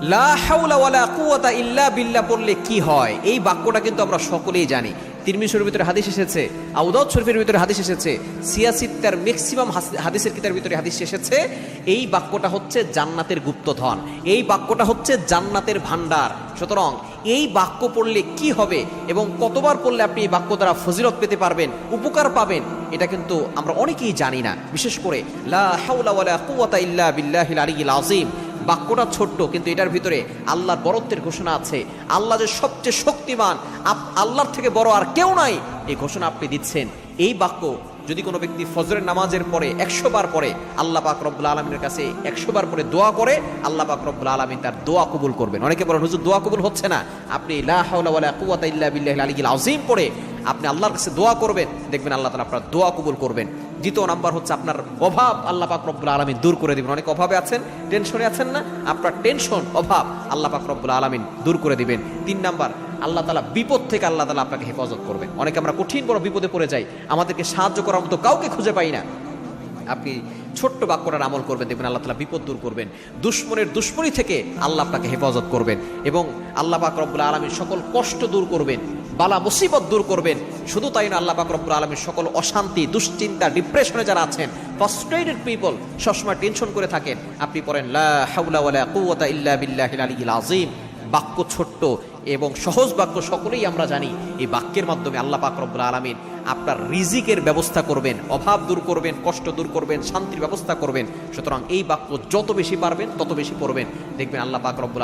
লা হাওলা ওয়ালা কুওয়াতা ইল্লা বিল্লাহ পড়লে কি হয়, এই বাক্যটা কিন্তু আমরা সকলেই জানি। তিরমিজি শরীফের ভিতরে হাদিস এসেছে, আবু দাউদ শরীফের ভিতরে হাদিস এসেছে, সিয়াসিত্তার ম্যাক্সিমাম হাদিসের কিতাবের ভিতরে হাদিস এসেছে। এই বাক্যটা হচ্ছে জান্নাতের গুপ্তধন, এই বাক্যটা হচ্ছে জান্নাতের ভান্ডার। সুতরাং এই বাক্য পড়লে কি হবে এবং কতবার পড়লে আপনি এই বাক্য দ্বারা ফজিলত পেতে পারবেন, উপকার পাবেন, এটা কিন্তু আমরা অনেকেই জানি না। বিশেষ করে লা হাওলা ওয়ালা কুওয়াতা ইল্লা বিল্লাহিল আলিয়্যিল আযীম বাক্যটা ছোট্ট, কিন্তু এটার ভিতরে আল্লাহর বরত্বের ঘোষণা আছে। আল্লাহ যে সবচেয়ে শক্তিমান, আল্লাহর থেকে বড় আর কেউ নাই, এই ঘোষণা আপনি দিচ্ছেন। এই বাক্য যদি কোনো ব্যক্তি ফজরের নামাজের পরে 100 বার পরে, আল্লাহ পাক রব্বুল আলামিনের কাছে 100 বার পরে দোয়া করে, আল্লাহ পাক রব্বুল আলামিন তার দোয়া কবুল করবেন। অনেকে বলেন হুজুর দোয়া কবুল হচ্ছে না, আপনি লা হাওলা ওয়ালা কুওয়াতা ইল্লা বিল্লাহিল আলিয়্যিল আযীম পড়ে আপনি আল্লাহর কাছে দোয়া করবেন, দেখবেন আল্লাহ তাআলা আপনার দোয়া কবুল করবেন। দ্বিতীয় নাম্বার হচ্ছে আপনার অভাব আল্লাহ পাক রব্বুল আলামিন দূর করে দিবেন। অনেক অভাবে আছেন, টেনশনে আছেন না, আপনার টেনশন অভাব আল্লাহ পাক রব্বুল আলামিন দূর করে দিবেন। 3 নাম্বার, আল্লাহ তাআলা বিপদ থেকে আল্লাহ তাআলা আপনাকে হেফাজত করবেন। অনেকে আমরা কঠিন বড় বিপদে পড়ে যাই, আমাদেরকে সাহায্য করার মতো কাউকে খুঁজে পাই না। আপনি ছোট্ট বাক্যটার আমল করবেন, দেখবেন আল্লাহ তাআলা বিপদ দূর করবেন। দুশমনের দুশমনি থেকে আল্লাহ আপনাকে হেফাজত করবেন এবং আল্লাহ পাক রব্বুল আলামিন সকল কষ্ট দূর করবেন, বালা মুসিবত দূর করবেন। শুধু তাই না, আল্লাহ পাক রব্বুল আলামিন সকল অশান্তি, দুশ্চিন্তা, ডিপ্রেশনে যারা আছেন, ফ্রাস্ট্রেটেড পিপল, সবসময় টেনশন করে থাকেন, আপনি পড়েন লা হাওলা ওয়ালা কুওয়াতা ইল্লা বিল্লাহিল আলিয়্যিল আযীম। বাক্য ছোট্ট এবং সহজ বাক্য, সকলেই আমরা জানি। এই বাক্যের মাধ্যমে আল্লাহ পাক রব্বুল আলামিন আপনার রিজিকের ব্যবস্থা করবেন, অভাব দূর করবেন, কষ্ট দূর করবেন, শান্তির ব্যবস্থা করবেন। সুতরাং এই বাক্য যত বেশি পারবেন তত বেশি পড়বেন, দেখবেন আল্লাহ পাক রব্বুল